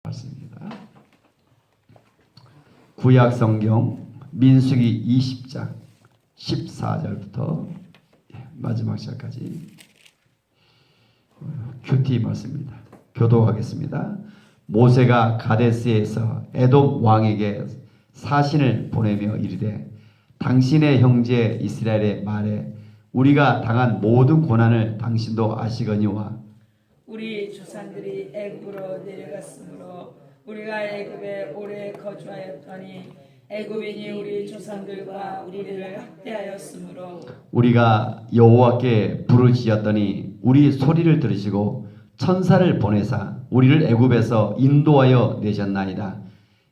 말씀입니다. 구약 성경 민수기 20장 14절부터 마지막 절까지 큐티 말씀입니다. 교독하겠습니다. 모세가 가데스에서 에돔 왕에게 사신을 보내며 이르되 당신의 형제 이스라엘의 말에 우리가 당한 모든 고난을 당신도 아시거니와 우리 조상들이 애굽으로 내려갔으므로 우리가 애굽에 오래 거주하였더니 애굽인이 우리 조상들과 우리를 학대하였으므로 우리가 여호와께 부르짖었더니 우리 소리를 들으시고 천사를 보내사 우리를 애굽에서 인도하여 내셨나이다.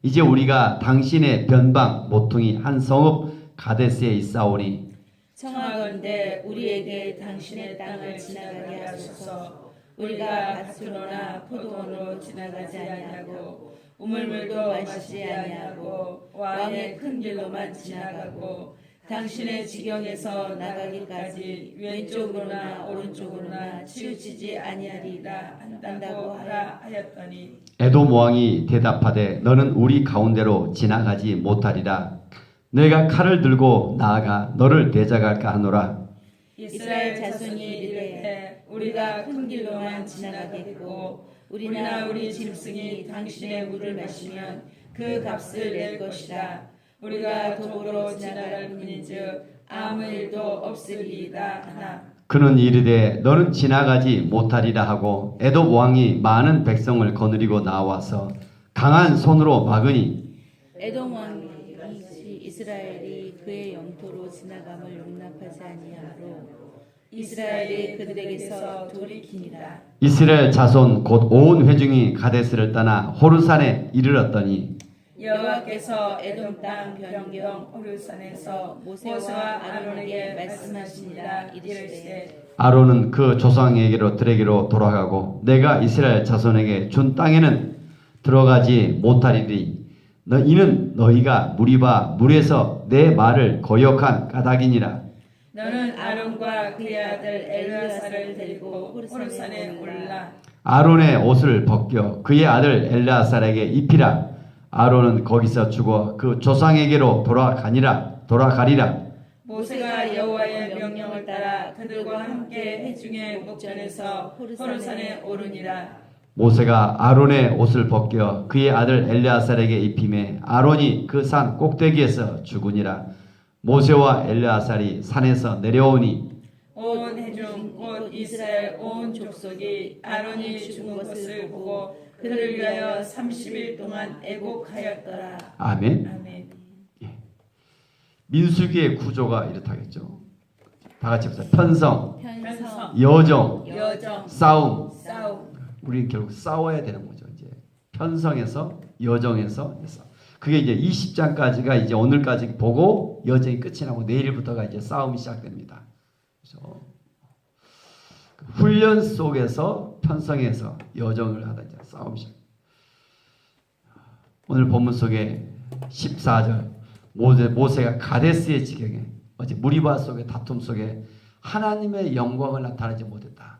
이제 우리가 당신의 변방 모퉁이 한 성읍 가데스에 있사오니 청하건대 우리에게 당신의 땅을 지나가게 하소서. 우리가 밭으로나 포도원으로 지나가지 아니하고 우물물도 마시지 아니하고 왕의 큰 길로만 지나가고 당신의 지경에서 나가기까지 왼쪽으로나 오른쪽으로나 치우치지 아니하리라 한다고 하라 하였더니 에돔 왕이 대답하되 너는 우리 가운데로 지나가지 못하리라. 내가 칼을 들고 나아가 너를 대적할까 하노라. 이스라엘 자손이 이르되 우리가 큰 길로만 지나가겠고 우리나 우리 짐승이 당신의 물을 마시면 그 값을 낼 것이라. 우리가 도보로 지나갈 뿐인즉 아무 일도 없으리이다 하나. 그는 이르되 너는 지나가지 못하리라 하고 에돔 왕이 많은 백성을 거느리고 나와서 강한 손으로 막으니 에돔 왕이 이스라엘이 그의 영토로 지나감을 용납하지 아니하므로 이스라엘이 그들에게서 돌이키니라. 이스라엘 자손 곧 온 회중이 가데스를 떠나 호르산에 이르렀더니 여호와께서 에돔 땅 변경 호르산에서 모세와 아론에게 말씀하시니라. 이르시되 아론은 그 조상에게로 들에게로 돌아가고 내가 이스라엘 자손에게 준 땅에는 들어가지 못하리니 이는 너희가 무리바 물에서 내 말을 거역한 까닭이니라. 너는 아론과 그의 아들 엘르아사를 데리고 호르산에 올라 아론의 옷을 벗겨 그의 아들 엘르아살에게 입히라. 아론은 거기서 죽어 그 조상에게로 돌아가리라. 모세가 여호와의 명령을 따라 그들과 함께 회중의 목전에서 호르산에 오르니라. 모세가 아론의 옷을 벗겨 그의 아들 엘르아살에게 입히매 아론이 그 산 꼭대기에서 죽으니라. 모세와 엘르아살이 산에서 내려오니 온 회중 곧 이스라엘 온 족속이 아론이 죽은 것을 보고 그를 위하여 30일 동안 애곡하였더라. 아멘. 아멘. 민수기의 구조가 이렇다겠죠. 다 같이 보세요. 편성, 편성, 여정, 여정, 싸움. 싸움. 우리는 결국 싸워야 되는 거죠. 이제 편성에서 여정에서 싸움. 그게 이제 20장까지가 이제 오늘까지 보고 여정이 끝이 나고 내일부터가 이제 싸움이 시작됩니다. 그래서 훈련 속에서 편성에서 여정을 하다 이제 싸움이 시작. 오늘 본문 속에 14절 모세가 가데스의 지경에 어제 무리바 속의 다툼 속에 하나님의 영광을 나타내지 못했다.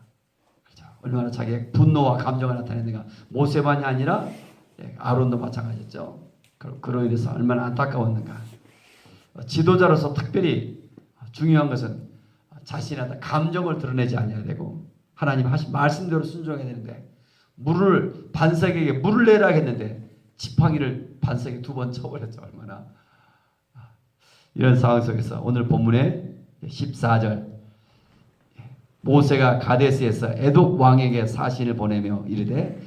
그렇죠? 얼마나 자기의 분노와 감정을 나타냈는가. 모세만이 아니라 아론도 마찬가지였죠. 그로 인해서 얼마나 안타까웠는가. 지도자로서 특별히 중요한 것은 자신의 감정을 드러내지 않아야 되고 하나님 하신 말씀대로 순종해야 되는데 반석에게 물을 내라 했는데 지팡이를 반석에 2번 쳐버렸죠. 얼마나 이런 상황 속에서 오늘 본문의 14절 모세가 가데스에서 에돔 왕에게 사신을 보내며 이르되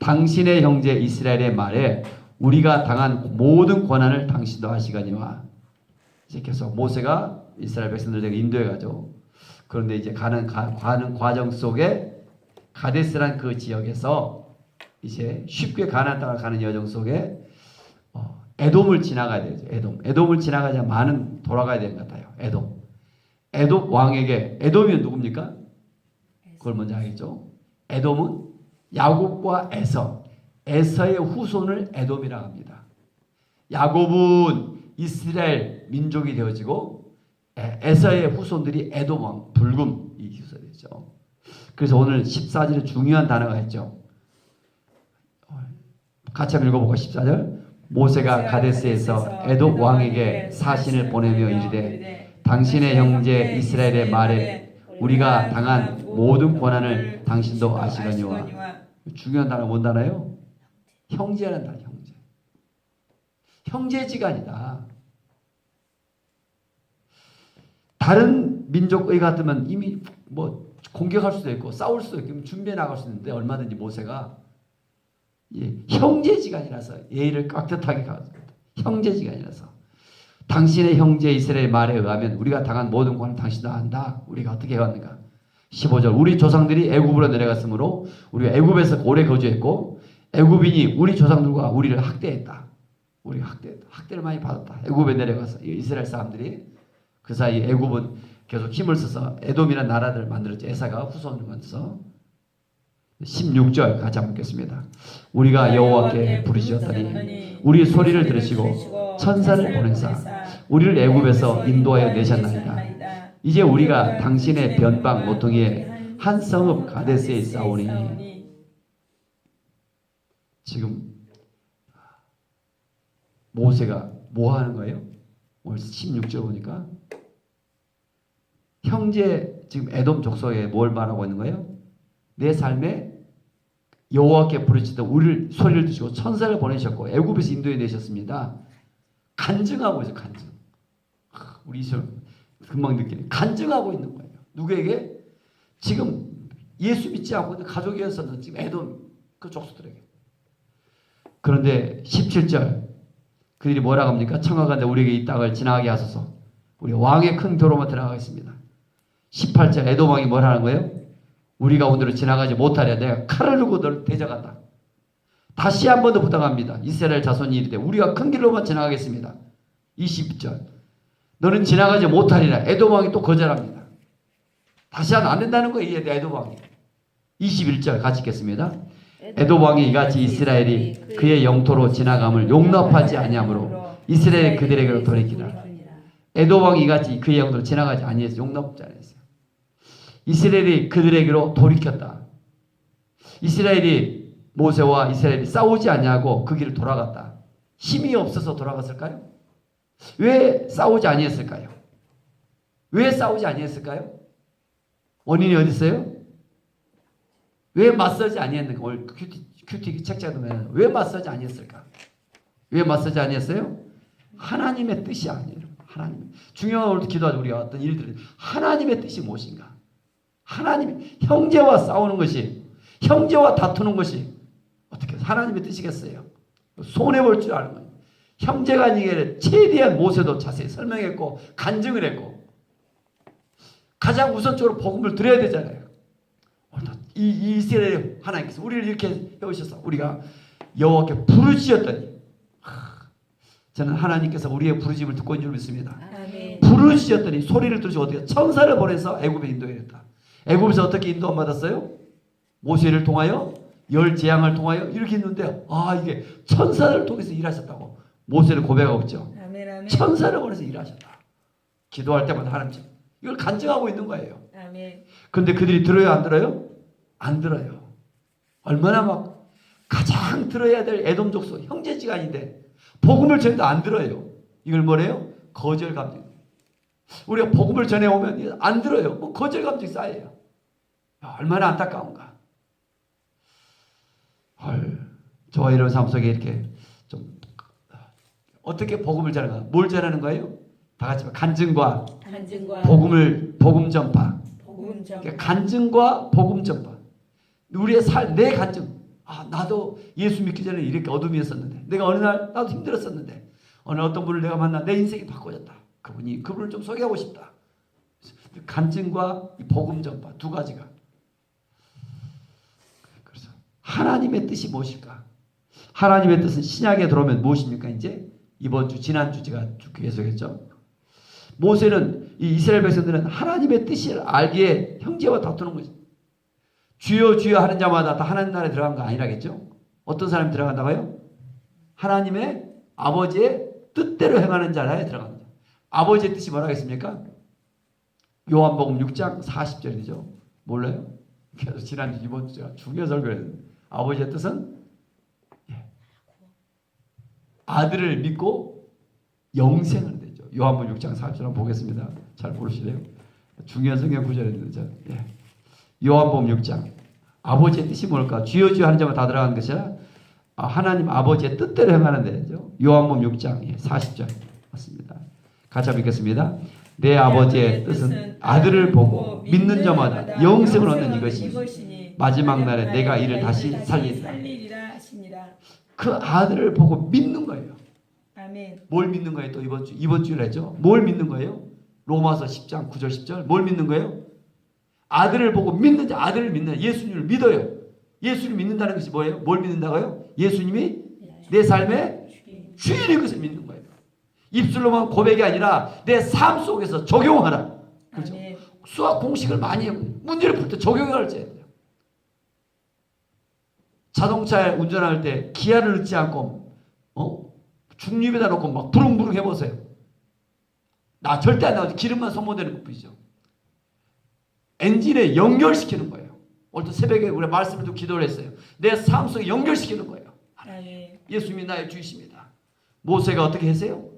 당신의 형제 이스라엘의 말에 우리가 당한 모든 고난을 당신도 아시거니와. 이제 계속 모세가 이스라엘 백성들에게 인도해 가죠. 그런데 이제 가는 과정 속에 가데스란 그 지역에서 이제 쉽게 가나안 땅을 가는 여정 속에 에돔을 지나가야 되죠. 에돔을 지나가자 많은 돌아가야 되는 것 같아요. 에돔 왕에게 에돔이 누굽니까? 그걸 먼저 알겠죠. 에돔은 야곱과 에서의 후손을 에돔이라고 합니다. 야곱은 이스라엘 민족이 되어지고 에서의 후손들이 에돔 왕 불금이 후손이죠. 그래서 오늘 14절에 중요한 단어가 있죠. 같이 한번 읽어보고 14절. 모세가 가데스에서 에돔 왕에게 사신을 보내며 이르되 당신의 형제 이스라엘의 말에 우리가 당한 모든 고난을 당신도 아시거니와. 중요한 단어가 뭔 단어예요? 형제라는 단어. 형제. 형제지간이다. 다른 민족의 같으면 이미 뭐 공격할 수도 있고 싸울 수도 있고 준비해 나갈 수 있는데 얼마든지 모세가 형제지간이라서 예의를 깍듯하게 가졌습니다. 형제지간이라서 당신의 형제 이스라엘의 말에 의하면 우리가 당한 모든 고난을 당신도 안다. 우리가 어떻게 해왔는가? 15절. 우리 조상들이 애굽으로 내려갔으므로 우리가 애굽에서 오래 거주했고 애굽인이 우리 조상들과 우리를 학대했다. 우리가 학대했다. 학대를 많이 받았다. 애굽에 내려가서 이스라엘 사람들이 그 사이 애굽은 계속 힘을 써서 에돔이라는 나라를 만들었죠. 에사가 후손을 만들어서 16절 같이 한번 읽겠습니다. 우리가 여호와께 부르짖었더니 우리 소리를 들으시고 천사를 보내사 우리를 애굽에서 인도하여 내셨나이다. 이제 우리가 당신의 변방 모퉁이에 한 성읍 가데스에 있사오니. 지금 모세가 뭐 하는 거예요? 오늘 16절 보니까 형제 지금 에돔 족속에 뭘 말하고 있는 거예요? 내 삶에 여호와께 부르짖던 우리를 소리를 드시고 천사를 보내셨고 애굽에서 인도해 내셨습니다. 간증하고 있어요. 간증. 우리 이스라엘 금방 느끼는 간증하고 있는 거예요. 누구에게? 지금 예수 믿지 않고 있는 가족이었었는 지금 에돔 그 족속들에게. 그런데 17절 그들이 뭐라고 합니까? 청하건대 우리에게 이 땅을 지나가게 하소서. 우리 왕의 큰 도로만 들어가겠습니다. 18절 에돔 왕이 뭘 하는 거예요? 우리가 오늘은 지나가지 못하랴. 내가 칼을 들고 너를 대적한다. 다시 한 번 더 부탁합니다. 이스라엘 자손이 이르되 우리가 큰 길로만 지나가겠습니다. 20절 너는 지나가지 못하리라. 에돔 왕이 또 거절합니다. 다시 안 된다는 거예요. 에돔 왕이. 21절 같이 읽겠습니다. 에돔 왕이 이같이 이스라엘이 그의 영토로 지나감을 용납하지 아니하므로 이스라엘이 그들에게로 돌이키라. 에돔 왕이 이같이 그의 영토로 지나가지 아니해서 용납하지 아니했어요. 이스라엘이 그들에게로 돌이켰다. 이스라엘이 모세와 이스라엘이 싸우지 아니하고 그 길을 돌아갔다. 힘이 없어서 돌아갔을까요? 왜 싸우지 아니했을까요? 왜 싸우지 아니했을까요? 원인이 어디 있어요? 왜 맞서지 아니했는가? 오늘 큐티 책자도 보면 왜 맞서지 아니했을까? 왜 맞서지 아니했어요? 하나님의 뜻이 아니에요. 하나님. 중요한 오늘 기도하자. 우리가 어떤 일들은 하나님의 뜻이 무엇인가? 하나님 형제와 싸우는 것이 형제와 다투는 것이 어떻게 하나님의 뜻이겠어요? 손해볼 줄 아는 거예요. 형제가 아니게 최대한 모세도 자세히 설명했고 간증을 했고 가장 우선적으로 복음을 드려야 되잖아요. 이 이스라엘 하나님께서 우리를 이렇게 해오셔서 우리가 여호와께 부르짖었더니 저는 하나님께서 우리의 부르짖음을 듣고 있는 줄 믿습니다. 아멘. 부르짖었더니 소리를 들으시고 어떻게 천사를 보내서 애굽에 인도했다. 애굽에서 어떻게 인도함 받았어요? 모세를 통하여 열 재앙을 통하여 이렇게 있는데 이게 천사를 통해서 일하셨다고 모세를 고백하고 있죠. 아멘, 아멘. 천사를 보내서 일하셨다. 기도할 때마다 하나님 이걸 간증하고 있는 거예요. 아멘. 그런데 그들이 들어요 안 들어요? 안 들어요. 얼마나 막 가장 들어야 될 에돔 족속 형제지간인데 복음을 전해도 안 들어요. 이걸 뭐래요? 거절 감정. 우리가 복음을 전해오면 안 들어요. 거절 감정이 쌓여요. 얼마나 안타까운가. 저와 이런 삶 속에 이렇게 좀 어떻게 복음을 전하는가? 뭘 전하는 거예요? 다 같이 간증과 복음 전파. 복음 전파. 그러니까 간증과 복음 전파. 우리의 내 간증. 나도 예수 믿기 전에 이렇게 어둠이었었는데 내가 어느 날 나도 힘들었었는데 어느 어떤 분을 내가 만나 내 인생이 바꿔졌다. 그분을 좀 소개하고 싶다. 간증과 복음 전파 두 가지가. 그래서 하나님의 뜻이 무엇일까? 하나님의 뜻은 신약에 들어오면 무엇입니까? 이제 이번 주 지난주 제가 계속했죠. 모세는 이 이스라엘 백성들은 하나님의 뜻을 알기에 형제와 다투는 거죠. 주여 주여 하는 자마다 다 하나님 나라에 들어간 거 아니라겠죠? 어떤 사람이 들어간다고요? 하나님의 아버지의 뜻대로 행하는 자라에 들어간다. 아버지의 뜻이 뭐라 했습니까? 요한복음 6장 40절이죠. 몰라요? 그래서 지난주 이번 주 제가 중요 설교를 했는데 아버지의 뜻은 아들을 믿고 영생을 되죠. 요한복음 6장 4절 한번 보겠습니다. 잘 모르시네요. 중요한 성경 구절입니다. 예. 요한복음 6장. 아버지의 뜻이 뭘까? 주여 주여 하는 자만 다 들어가는 것이 아니라 하나님 아버지의 뜻대로 행하는 데죠. 요한복음 6장 40절 맞습니다. 같이 한번 읽겠습니다. 내 아버지의 뜻은 아들을 보고 믿는 자마다 영생을 얻는 이것이니 마지막 날에 내가 이를 다시 살리리라 하시니라. 그 아들을 보고 믿는 거예요. 아멘. 뭘 믿는 거예요? 또 이번 주에 했죠. 뭘 믿는 거예요? 로마서 10장 9절 10절 뭘 믿는 거예요? 아들을 보고 믿는 자, 아들을 믿는 예수님을 믿어요. 예수를 믿는다는 것이 뭐예요? 뭘 믿는다고요? 예수님이 내 삶의 주인인 것을 믿는 거예요. 입술로만 고백이 아니라 내 삶 속에서 적용하라. 그렇죠? 아멘. 수학 공식을 많이 문제를 풀 때 적용할 때 자동차 운전할 때 기아를 넣지 않고 중립에다 놓고 막 부릉부릉 해보세요. 나 절대 안 나오지. 기름만 소모되는 것뿐이죠. 엔진에 연결시키는 거예요. 오늘 새벽에 우리 말씀을 듣고 기도를 했어요. 내 삶 속에 연결시키는 거예요. 아멘. 예수님이 나의 주이십니다. 모세가 어떻게 했어요?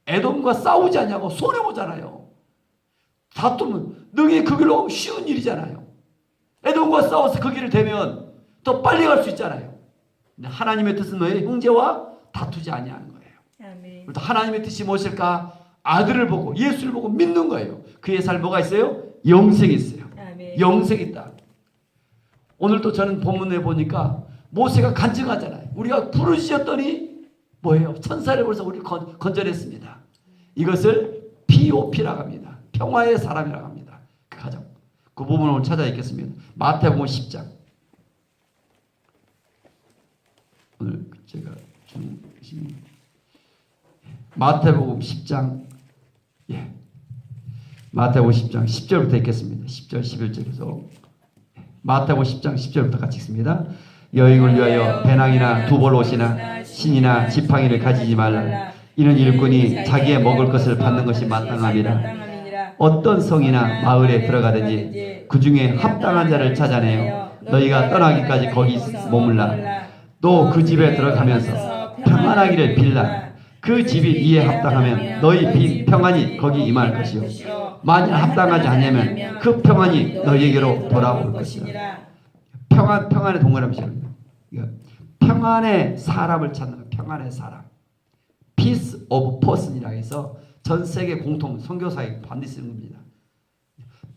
에돔과 싸우지 않냐고 손해보잖아요. 다투면 능히 그 길로 가면 쉬운 일이잖아요. 에돔과 싸워서 그 길을 대면 더 빨리 갈 수 있잖아요. 근데 하나님의 뜻은 너의 형제와 다투지 아니하는 거예요. 아멘. 그래서 하나님의 뜻이 무엇일까? 아들을 보고 예수를 보고 믿는 거예요. 그의 삶 뭐가 있어요? 영생이 있어요. 아멘. 영생이 있다. 오늘 또 저는 본문에 보니까 모세가 간증하잖아요. 우리가 부르짖었더니 뭐예요? 천사를 벌써 우리 건져냈습니다. 이것을 POP라고 합니다. 평화의 사람이라고 합니다. 그 가정. 그 부분을 오늘 찾아 읽겠습니다. 마태복음 10장. 오늘 제가 좀 마태복음 10장 마태복음 10장 10절부터 읽겠습니다. 10절 11절에서 마태복음 10장 10절부터 같이 읽습니다. 여행을 위하여 배낭이나 두벌옷이나 신이나 지팡이를 가지지 말라. 이는 일꾼이 자기의 먹을 것을 받는 것이 마땅함이라. 어떤 성이나 마을에 들어가든지 그 중에 합당한 자를 찾아내어 너희가 떠나기까지 거기 머물라. 또 그 집에 들어가면서 평안하기를 빌라. 그 집이 이에 합당하면 너희 평안이 거기 임할 것이요 만일 합당하지 않으면 그 평안이 너희에게로 돌아올 것이라. 평안의 동그라미입니다. 평안의 사람을 찾는 거예요. 평안의 사람. Peace of person이라고 해서 전 세계 공통 선교사에 반드시 쓰는 겁니다.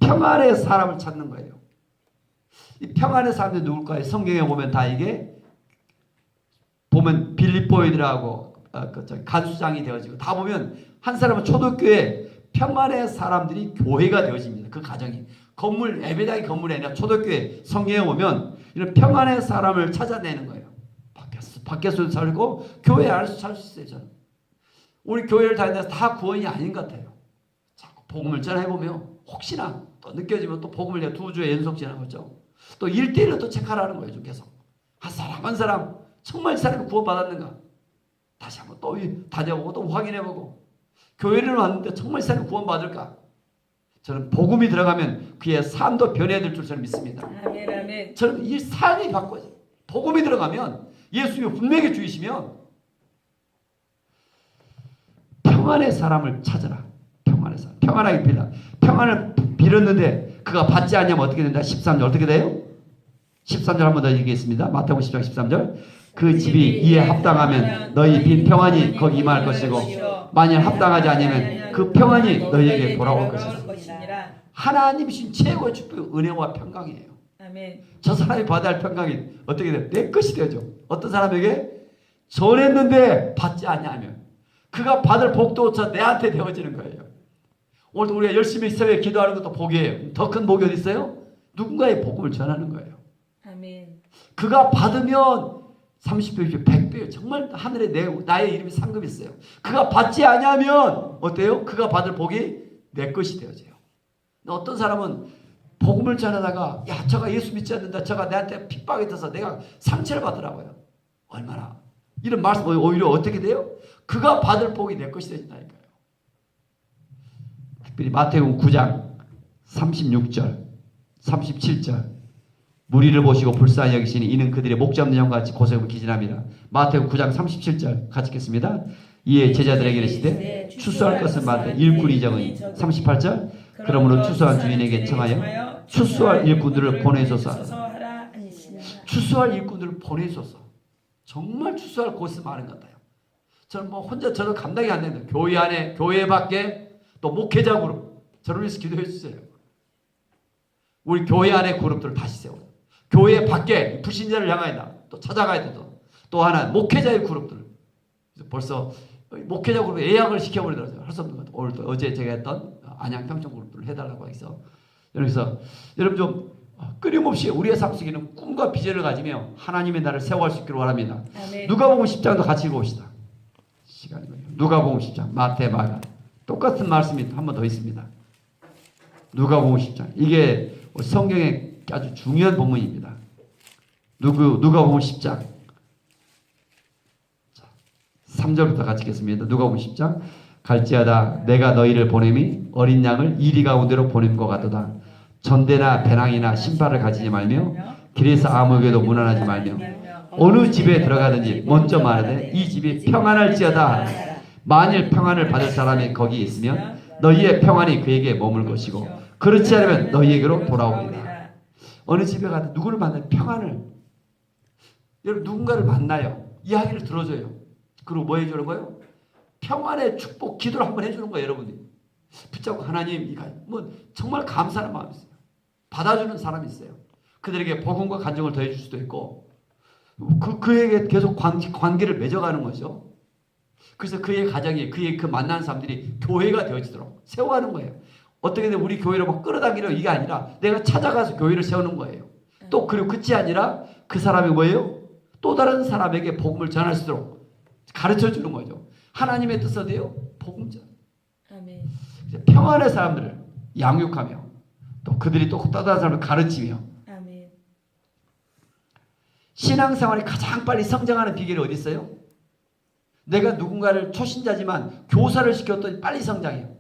평안의 사람을 찾는 거예요. 이 평안의 사람들이 누굴까요? 성경에 보면 다 이게 보면 빌립보이들하고 간수장이 되어지고 다 보면 한 사람은 초대교회 평안의 사람들이 교회가 되어집니다. 그 가정이 건물 예배당이 건물이 아니라 초대교회 성경에 보면 이런 평안의 사람을 찾아내는 거예요. 밖에서도 살고 교회 안에서 살 수 있어요. 저는 우리 교회를 다니면서 다 구원이 아닌 것 같아요. 자꾸 복음을 전해보면 혹시나 또 느껴지면 또 복음을 내가 2주에 연속 전하겠죠. 또 1대1로 또 체크하라는 거예요. 좀 계속 한 사람 한 사람 정말 이 사람이 구원받았는가 다시 한번 또 다녀보고 또 확인해보고 교회를 왔는데 정말 이 사람이 구원받을까. 저는 복음이 들어가면 그의 삶도 변해야 줄 저는 믿습니다. 아멘, 아멘. 저는 이 삶이 바꿔요. 복음이 들어가면 예수님이 분명히 주이시면 평안의 사람을 찾아라. 평안의 사람. 평안하게 빌라. 평안을 빌었는데 그가 받지 않으면 어떻게 된다? 13절 어떻게 돼요? 13절 한 번 더 얘기했습니다. 마태복음 10장 13절. 그 집이 이에 합당하면 너희 빈 평안이 거기 임할 것이고 만일 합당하지 않으면 그 평안이 너희에게 돌아올 것이라. 하나님이신 최고의 축복 은혜와 평강이에요. 아멘. 저 사람이 받아야 할 평강이 어떻게 돼요? 내 것이 되죠. 어떤 사람에게 전했는데 받지 않냐면 그가 받을 복도 내한테 되어지는 거예요. 오늘도 우리가 열심히 새벽에 기도하는 것도 복이에요. 더 큰 복이 어디 있어요? 누군가의 복음을 전하는 거예요. 아멘. 그가 받으면 30배, 100배 정말 하늘에 나의 이름이 상급이 있어요. 그가 받지 않으면 어때요? 그가 받을 복이 내 것이 되어져요. 어떤 사람은 복음을 전하다가 야 저가 예수 믿지 않는다. 저가 내한테 핍박이 돼서 내가 상처를 받더라고요. 얼마나 이런 말씀 오히려 어떻게 돼요? 그가 받을 복이 내 것이 되진다니까요. 특별히 마태복음 9장 36절 37절 무리를 보시고 불쌍히 여기시니 이는 그들의 목자 없는 양같이 고생을 기진합니다. 마태복음 9장 37절 같이 읽겠습니다. 이에 제자들에게 이르시되 추수할 것은 많되 일꾼이 적으니 38절 그러므로 추수한 주인에게 청하여 추수할 일꾼들을 보내소서. 하라 하시니라. 추수할 일꾼들을 보내소서. 정말 추수할 곳이 많은 것 같아요. 저는 뭐 혼자 저도 감당이 안 됩니다. 교회 안에, 교회 밖에, 또 목회자 그룹, 저를 위해서 기도해 주세요. 우리 교회 안에 그룹들을 다시 세워. 교회 밖에 불신자를 향하여 또 찾아가야 돼. 또 하나 목회자의 그룹들. 벌써 목회자 그룹 예약을 시켜버리더라고요. 할 수 없는 것 같아요. 오늘 또 어제 제가 했던 안양 평촌 그룹들을 해달라고 해서. 그래서 여러분 좀 끊임없이 우리의 삶 속에는 꿈과 비전을 가지며 하나님의 나라를 세워갈 수 있기를 바랍니다. 아멘. 누가복음 10장도 같이 읽어봅시다. 시간이 걸려요. 누가복음 10장, 마태, 마가 똑같은 말씀이 한 번 더 있습니다. 누가복음 10장 이게 성경의 아주 중요한 본문입니다. 누가복음 10장 3절부터 같이 읽겠습니다. 누가복음 10장 갈지하다 내가 너희를 보냄이 어린 양을 이리 가운데로 보낸 것 같도다. 전대나 배낭이나 신발을 가지지 말며 길에서 아무에게도 문안하지 말며 어느 집에 들어가든지 먼저 말하되 이 집이 평안할지어다. 만일 평안을 받을 사람이 거기 있으면 너희의 평안이 그에게 머물 것이고 그렇지 않으면 너희에게로 돌아오리라. 어느 집에 가든 누구를 만나면 평안을, 여러분 누군가를 만나요. 이야기를 들어줘요. 그리고 뭐 해주는 거예요? 평안의 축복 기도를 한번 해주는 거예요. 여러분들이 붙잡고 하나님 뭐 정말 감사하는 마음이 있어요. 받아주는 사람이 있어요. 그들에게 복음과 간증을 더해줄 수도 있고 그에게 계속 관계를 맺어가는 거죠. 그래서 그의 가정이 그의 그 만나는 사람들이 교회가 되어지도록 세워가는 거예요. 어떻게든 우리 교회를 막 끌어당기려 이게 아니라 내가 찾아가서 교회를 세우는 거예요. 또 그리고 끝이 아니라 그 사람이 뭐예요? 또 다른 사람에게 복음을 전할 수 있도록 가르쳐 주는 거죠. 하나님의 뜻어디요? 복음전. 아멘. 평안의 사람들을 양육하며 또 그들이 또 다른 사람을 가르치며 아멘. 신앙생활이 가장 빨리 성장하는 비결이 어디 있어요? 내가 누군가를 초신자지만 교사를 시켰더니 빨리 성장해요.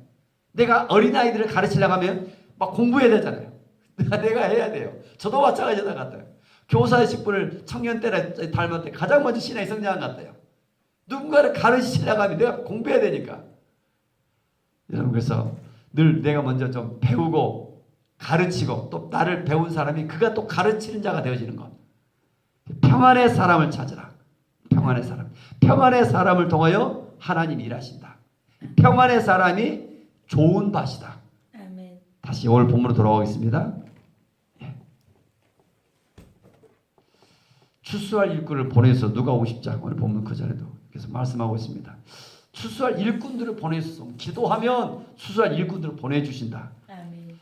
내가 어린아이들을 가르치려고 하면 막 공부해야 되잖아요. 내가 해야 돼요. 저도 마찬가지다 같아요. 교사의 직분을 청년 때나 닮을 때 가장 먼저 신앙이 성장한 것 같아요. 누군가를 가르치려고 하면 내가 공부해야 되니까. 여러분 그래서 늘 내가 먼저 좀 배우고 가르치고 또 나를 배운 사람이 그가 또 가르치는 자가 되어지는 것. 평안의 사람을 찾으라. 평안의 사람. 평안의 사람을 통하여 하나님이 일하신다. 평안의 사람이 좋은 밭이다. 아멘. 다시 오늘 본문으로 돌아오겠습니다. 추수할 일꾼을 보내서 누가복음 10장 오늘 본문 그 전에도 계속 말씀하고 있습니다. 추수할 일꾼들을 보내서 기도하면 추수할 일꾼들을 보내주신다. 아멘.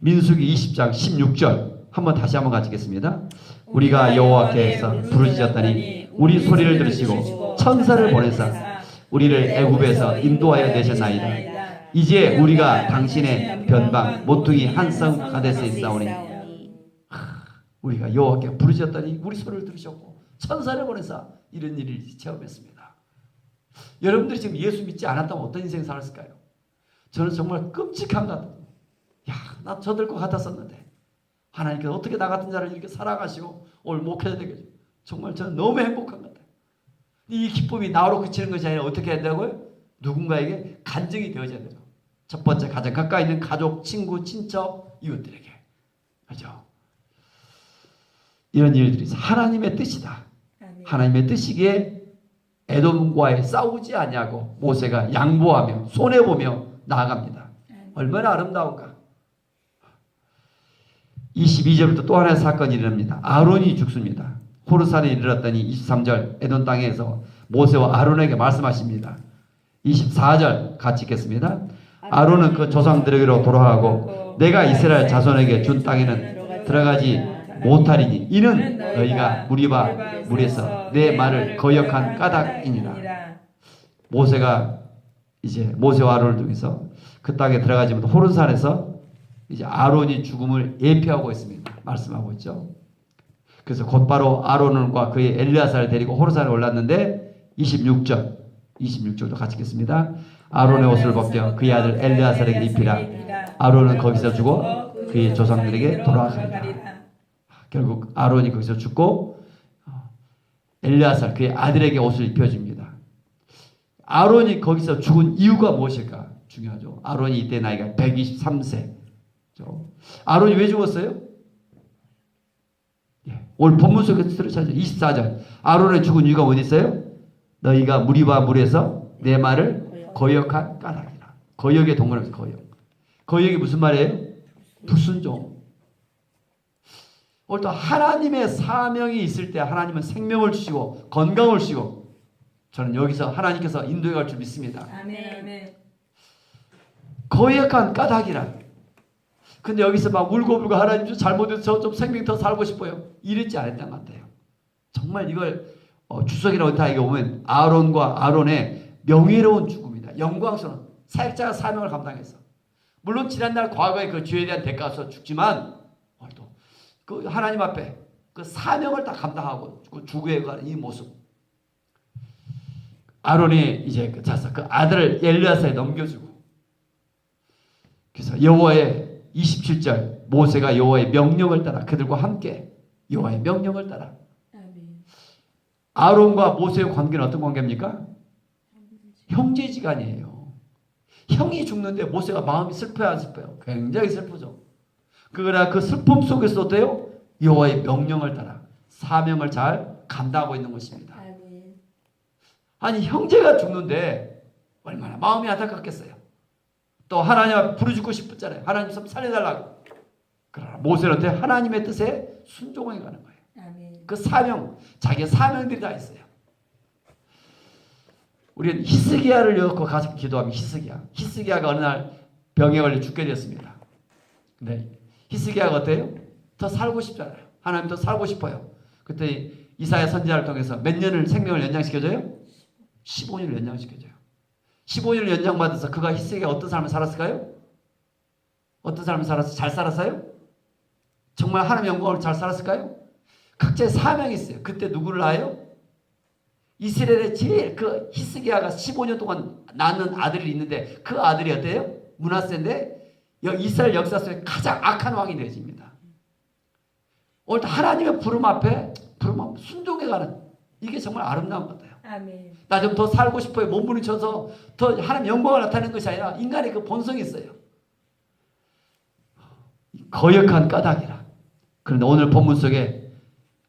민수기 20장 16절 한번 다시 한번 같이 읽겠습니다. 우리가 여호와께서 부르짖었더니 우리 소리를 들으시고 천사를 보내사 우리를 애굽에서 인도하여 내셨나이다. 이제 우리가 당신의 변방 모퉁이 한 성 가데스에 있사오니 우리가 여호와께 부르짖었더니 우리 소리를 들으셨고 천사를 보내사 이런 일을 체험했습니다. 여러분들이 지금 예수 믿지 않았다면 어떤 인생 살았을까요? 저는 정말 끔찍한 것 같아요. 야, 나 저들 것 같았었는데 하나님께서 어떻게 나 같은 자를 이렇게 살아가시고 오늘 목회자 되게 해주고 정말 저는 너무 행복한 것 같아요. 이 기쁨이 나로 그치는 것이 아니라 어떻게 해야 된다고요? 누군가에게 간증이 되어져야 되죠. 첫 번째 가장 가까이 있는 가족, 친구, 친척, 이웃들에게. 그렇죠? 이런 일들이 하나님의 뜻이다. 아멘. 하나님의 뜻이기에 에돔과의 싸우지 아니하고 모세가 양보하며 손해보며 나아갑니다. 얼마나 아름다운가. 22절부터 또 하나의 사건이 일어납니다. 아론이 죽습니다. 호르산에 이르렀더니 23절 에돔 땅에서 모세와 아론에게 말씀하십니다. 24절 같이 읽겠습니다. 아론은 그 조상들에게로 돌아가고 내가 이스라엘 자손에게 준 땅에는 들어가지 못하리니 이는 너희가 무리바 물에서 내 말을 거역한 까닭이니라. 모세가 이제 모세와 아론을 통해서 그 땅에 들어가지 못한 호르산에서 이제 아론이 죽음을 예표하고 있습니다. 말씀하고 있죠. 그래서 곧바로 아론과 그의 엘리아사를 데리고 호르산에 올랐는데 26절도 같이 읽겠습니다. 아론의 옷을 벗겨 그의 아들 엘리아사에게 입히라. 아론은 거기서 죽어 그의 조상들에게 돌아가리라. 결국 아론이 거기서 죽고 엘리아살 그의 아들에게 옷을 입혀줍니다. 아론이 거기서 죽은 이유가 무엇일까? 중요하죠. 아론이 이때 나이가 123세. 아론이 왜 죽었어요? 오늘 본문 속에서 들으셨죠? 24절. 아론의 죽은 이유가 어디 있어요? 너희가 무리와 물에서 내 말을 거역한 까닭이라. 거역의 동물에서 거역. 거역이 무슨 말이에요? 불순종. 오늘 또 하나님의 사명이 있을 때 하나님은 생명을 주시고 건강을 주시고 저는 여기서 하나님께서 인도해 갈 줄 믿습니다. 아멘. 거역한 까닭이라. 근데 여기서 막 울고불고 하나님 좀 잘못해서 저 좀 생명 더 살고 싶어요. 이랬지 않았던 것 같아요. 정말 이걸 주석이라고 다 이거 보면 아론과 아론의 명예로운 죽음이다. 영광스러운 사역자가 사명을 감당해서. 물론 지난날 과거의 그 죄에 대한 대가로서 죽지만 오늘도 그 하나님 앞에 그 사명을 다 감당하고 그 죽어에 가는 이 모습. 아론이 이제 그 아들을 엘리아사에 넘겨주고 그래서 여호와의 27절 모세가 여호와의 명령을 따라 그들과 함께 여호와의 명령을 따라 아론과 모세의 관계는 어떤 관계입니까? 형제지간이에요. 형이 죽는데 모세가 마음이 슬퍼요 안 슬퍼요? 굉장히 슬프죠. 그러나 그 슬픔 속에서도 어때요? 여호와의 명령을 따라 사명을 잘 감당하고 있는 것입니다. 아니 형제가 죽는데 얼마나 마음이 안타깝겠어요. 또 하나님 앞에 부르짖고 싶었잖아요. 하나님 좀 살려달라고. 그러나 모세는 어때? 하나님의 뜻에 순종해 가는 거예요. 그 사명, 자기의 사명들이 다 있어요. 우리는 히스기야를 넣고 가서 기도하면 히스기야가 어느 날 병에 걸려 죽게 됐습니다. 근데 히스기야가 어때요? 더 살고 싶잖아요. 하나님 더 살고 싶어요. 그때 이사야 선지자를 통해서 몇 년을 생명을 연장시켜줘요? 15년을 연장시켜줘요. 15년을 연장받아서 그가 히스기야가 어떤 삶을 살았을까요? 어떤 삶을 살았어요? 잘 살았어요? 정말 하나님의 영광으로 잘 살았을까요? 각자의 사명이 있어요. 그때 누구를 낳아요? 이스라엘의 제일 그 히스기야가 15년 동안 낳는 아들이 있는데 그 아들이 어때요? 므낫세인데 이스라엘 역사 속에 가장 악한 왕이 되어집니다. 오늘 하나님의 부름 앞에 순종해가는 이게 정말 아름다운 것 같아요. 나 좀 더 살고 싶어요. 몸부림쳐서 더 하나님 영광을 나타내는 것이 아니라 인간의 그 본성이 있어요. 거역한 까닭이라. 그런데 오늘 본문 속에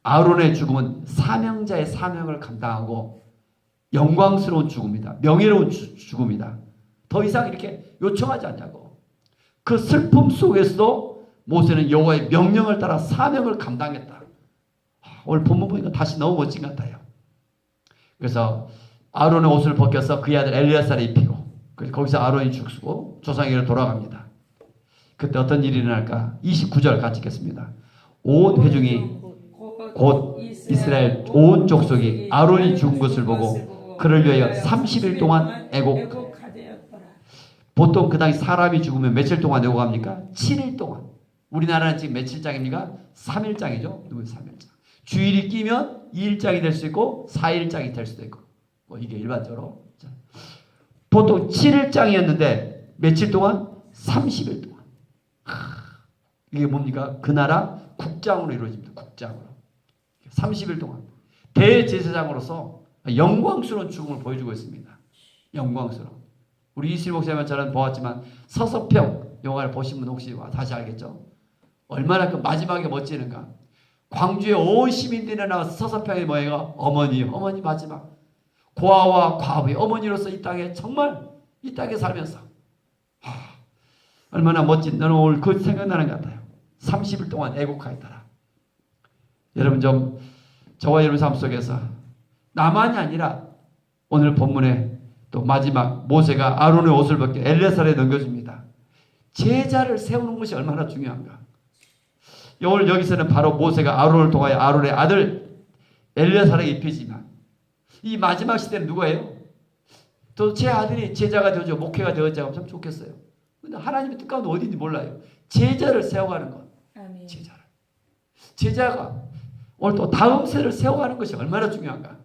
아론의 죽음은 사명자의 사명을 감당하고 영광스러운 죽음이다. 명예로운 죽음이다. 더 이상 이렇게 요청하지 않냐고. 그 슬픔 속에서도 모세는 여호와의 명령을 따라 사명을 감당했다. 오늘 본문 보니까 다시 너무 멋진 것 같아요. 그래서 아론의 옷을 벗겨서 그의 아들 엘리아사를 입히고 그래서 거기서 아론이 죽고 조상에게로 돌아갑니다. 그때 어떤 일이 일어날까? 29절 같이 읽겠습니다. 온 회중이 곧 이스라엘 온 족속이 아론이 죽은 것을 보고 그를 위하여 30일 동안 애곡하되었더라. 보통 그 당시 사람이 죽으면 며칠 동안 애곡합니까? 7일 동안. 우리나라는 지금 며칠장입니까? 3일장이죠. 누구 3일장. 주일이 끼면 2일장이 될 수 있고 4일장이 될 수도 있고 이게 일반적으로. 보통 7일장이었는데 며칠 동안? 30일 동안. 이게 뭡니까? 그 나라 국장으로 이루어집니다. 국장으로. 30일 동안 대제사장으로서 영광스러운 죽음을 보여주고 있습니다. 영광스러운. 우리 이슬 목사님처럼 보았지만 서서평 영화를 보신 분 혹시 다시 알겠죠? 얼마나 그 마지막에 멋지는가. 광주의 온 시민들이 나와서 서서평의 모양이 어머니 마지막 고아와 과부의 어머니로서 이 땅에 정말 이 땅에 살면서 얼마나 멋진. 나는 오늘 그 생각나는 것 같아요. 30일 동안 애곡하였더라. 여러분 좀 저와 여러분 삶 속에서 나만이 아니라 오늘 본문에 또 마지막 모세가 아론의 옷을 벗겨 엘리아사에 넘겨줍니다. 제자를 세우는 것이 얼마나 중요한가. 오늘 여기서는 바로 모세가 아론을 통하여 아론의 아들 엘리아사에게 입히지만 이 마지막 시대는 누구예요? 또 제 아들이 제자가 되어줘 목회가 되어줘 참 좋겠어요. 근데 하나님의 뜻 가운데 어딘지 몰라요. 제자를 세워가는 것. 아멘. 제자가 오늘 또 다음 세를 세워가는 것이 얼마나 중요한가.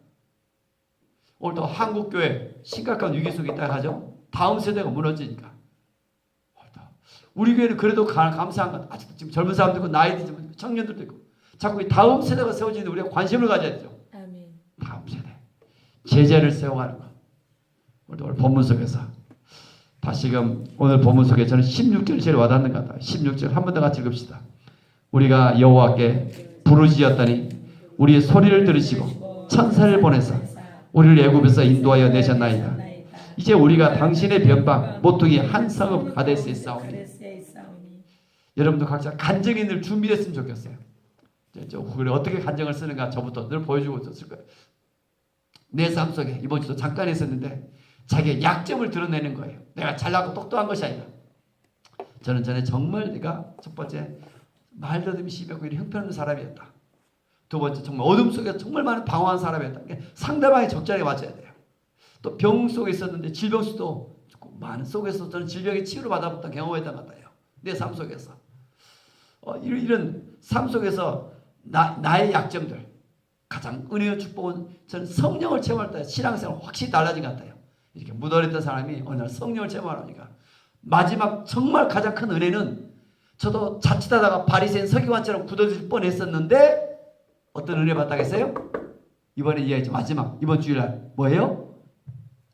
오늘 또 한국교회 심각한 위기 속에 있다 하죠. 다음 세대가 무너지니까 우리 교회는 그래도 감사한 것. 아직도 지금 젊은 사람도 있고 나이 든 청년들도 있고 자꾸 이 다음 세대가 세워지는데 우리가 관심을 가져야 되죠. 아멘. 다음 세대 제자를 세워가는 것. 오늘 본문 속에서 다시금 오늘 본문 속에 저는 16절 제일 와닿는 것 같아요. 16절 한 번 더 같이 읽읍시다. 우리가 여호와께 부르짖었더니 우리의 소리를 들으시고 천사를 보내사 우리를 애굽에서 인도하여 내셨나이다. 이제 우리가 당신의 변방 모퉁이 한 성읍 가데스에 있사오니. 여러분도 각자 간증이 늘 준비됐으면 좋겠어요. 그래 어떻게 간증을 쓰는가 저부터 늘 보여주고 있었을 거예요. 내 삶 속에 이번 주도 잠깐 했었는데 자기의 약점을 드러내는 거예요. 내가 잘나고 똑똑한 것이 아니라 저는 전에 정말 내가 첫 번째 말더듬이 심하고 이런 형편없는 사람이었다. 두 번째 정말 어둠 속에 정말 많은 방황한 사람이었다. 상대방의 적절하게 맞아야 돼요. 또 병 속에 있었는데 질병 수도 많은 속에서 저는 질병의 치유를 받아봤던 경험했던 것 같아요. 내 삶 속에서 이런 삶 속에서 나의 약점들 가장 은혜와 축복은 저는 성령을 체험할 때 신앙생활 확실히 달라진 것 같아요. 이렇게 묻어있던 사람이 어느 날 성령을 체험하니까 마지막 정말 가장 큰 은혜는 저도 자칫하다가 바리새인 서기관처럼 굳어질 뻔했었는데 어떤 은혜 받다겠어요? 이번에 이야기했죠. 마지막 이번 주일날 뭐예요?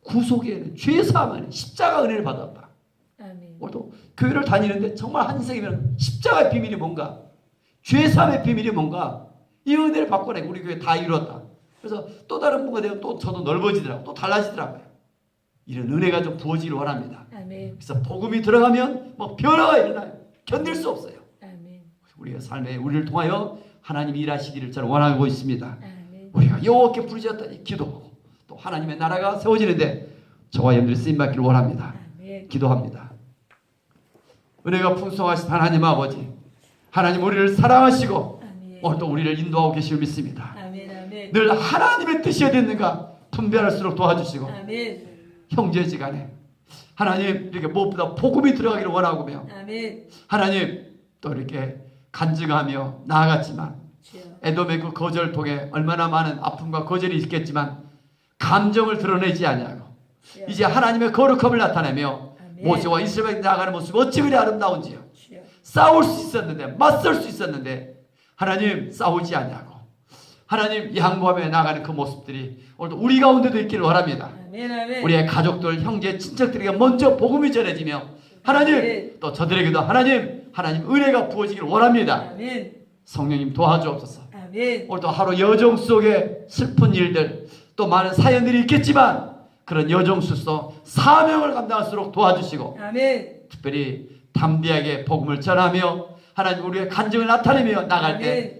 구속의 죄사함 십자가 은혜를 받았다. 아멘. 오늘도 교회를 다니는데 정말 한 인생이면 십자가의 비밀이 뭔가 죄사함의 비밀이 뭔가 이 은혜를 받고 내가 우리 교회 다 이루었다. 그래서 또 다른 분과 되면 또 저도 넓어지더라고요. 또 달라지더라고요. 이런 은혜가 좀 부어지길 원합니다. 아멘. 그래서 복음이 들어가면 뭐 변화가 일어나요. 견딜 수 없어요. 아멘. 우리의 삶에 우리를 통하여 하나님이 일하시기를 저는 원하고 있습니다. 아멘. 우리가 여호와께 부르짖었더니 기도하고 또 하나님의 나라가 세워지는데 저와 여러분들이 쓰임받기를 원합니다. 아멘. 기도합니다. 은혜가 풍성하신 하나님 아버지, 하나님 우리를 사랑하시고 아멘. 오늘도 우리를 인도하고 계시길 믿습니다. 아멘. 아멘. 늘 하나님의 뜻이 어딨는가 분별할수록 도와주시고 아멘. 형제지간에 하나님 이렇게 무엇보다 복음이 들어가기를 원하고며 아멘. 하나님 또 이렇게 간증하며 나아갔지만 주여. 에돔의 그 거절통에 얼마나 많은 아픔과 거절이 있겠지만 감정을 드러내지 아니하고 주여. 이제 하나님의 거룩함을 나타내며 아멘. 모세와 이스라엘이 나아가는 모습이 어찌 그리 아름다운지요. 주여. 싸울 수 있었는데 맞설 수 있었는데 하나님 싸우지 아니하고 하나님 양보하며 나아가는 그 모습들이 오늘도 우리 가운데도 있기를 원합니다. 아멘. 아멘. 우리의 가족들, 형제, 친척들에게 먼저 복음이 전해지며 하나님 아멘. 또 저들에게도 하나님 은혜가 부어지기를 원합니다. 아멘. 성령님 도와주옵소서. 아멘. 오늘도 하루 여정 속에 슬픈 일들 또 많은 사연들이 있겠지만 그런 여정 속에서 사명을 감당할수록 도와주시고 아멘. 특별히 담대하게 복음을 전하며 하나님 우리의 간증을 나타내며 나갈 때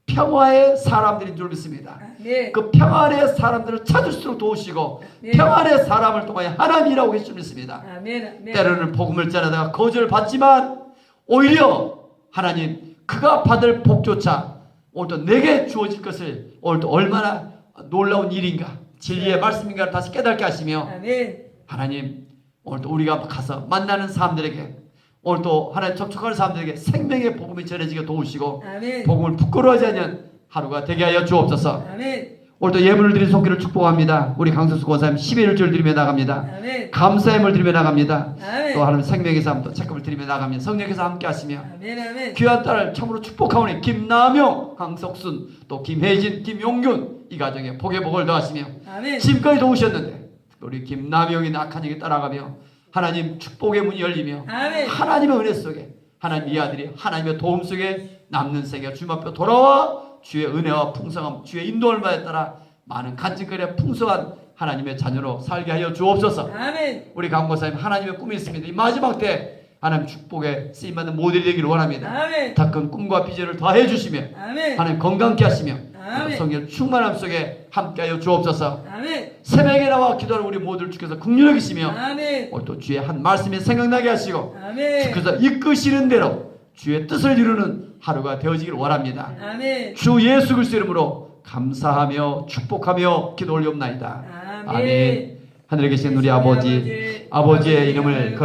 평화의 사람들인 줄 믿습니다. 아멘. 그 평안의 사람들을 찾을수록 도우시고 네. 평안의 사람을 통하여 하나님 일하고 계실 줄 믿습니다. 아멘. 아멘. 때로는 복음을 전하다가 거절받지만 오히려 하나님 그가 받을 복조차 오늘도 내게 주어질 것을 오늘도 얼마나 놀라운 일인가 진리의 말씀인가를 다시 깨닫게 하시며 아멘. 하나님 오늘도 우리가 가서 만나는 사람들에게 오늘도 하나님 접촉하는 사람들에게 생명의 복음이 전해지게 도우시고 아멘. 복음을 부끄러워하지 않는 하루가 되게 하여 주옵소서. 아멘. 오늘도 예물을 드린 손길을 축복합니다. 우리 강석수 권사님 11절 드리며 나갑니다. 아멘. 감사의 물 드리며 나갑니다. 아멘. 또 하나님 생명의 삶도 책임을 드리며 나갑니다. 성령께서 함께 하시며 아멘. 아멘. 귀한 딸을 참으로 축복하오니 김남영, 강석순, 또 김혜진, 김용균 이 가정에 복의 복을 더하시며 아멘. 지금까지 도우셨는데 우리 김남영이 낙한 에게 따라가며 하나님 축복의 문이 열리며 아멘. 하나님의 은혜 속에 하나님 이 아들이 하나님의 도움 속에 남는 세계 주님 앞에 돌아와 주의 은혜와 풍성함 주의 인도를 받아 따라 많은 간증거리에 풍성한 하나님의 자녀로 살게 하여 주옵소서. 아멘. 우리 강목사님 하나님의 꿈이 있습니다. 이 마지막 때 하나님 축복에 쓰임받는 모델이 되기를 원합니다. 아멘. 더 큰 꿈과 비전을 더해 주시며 아멘. 하나님 건강케 하시며 아멘. 성령 충만함 속에 함께하여 주옵소서. 아멘. 새벽에 나와 기도하는 우리 모두를 주께서 긍휼히 여기시며 아멘. 오늘 또 주의 한 말씀이 생각나게 하시고 아멘. 주께서 이끄시는 대로 주의 뜻을 이루는 하루가 되어지기를 원합니다. 아멘. 주 예수 그리스도 이름으로 감사하며 축복하며 기도 올리옵나이다. 아멘. 아멘. 하늘에 계신 우리 아버지의 이름을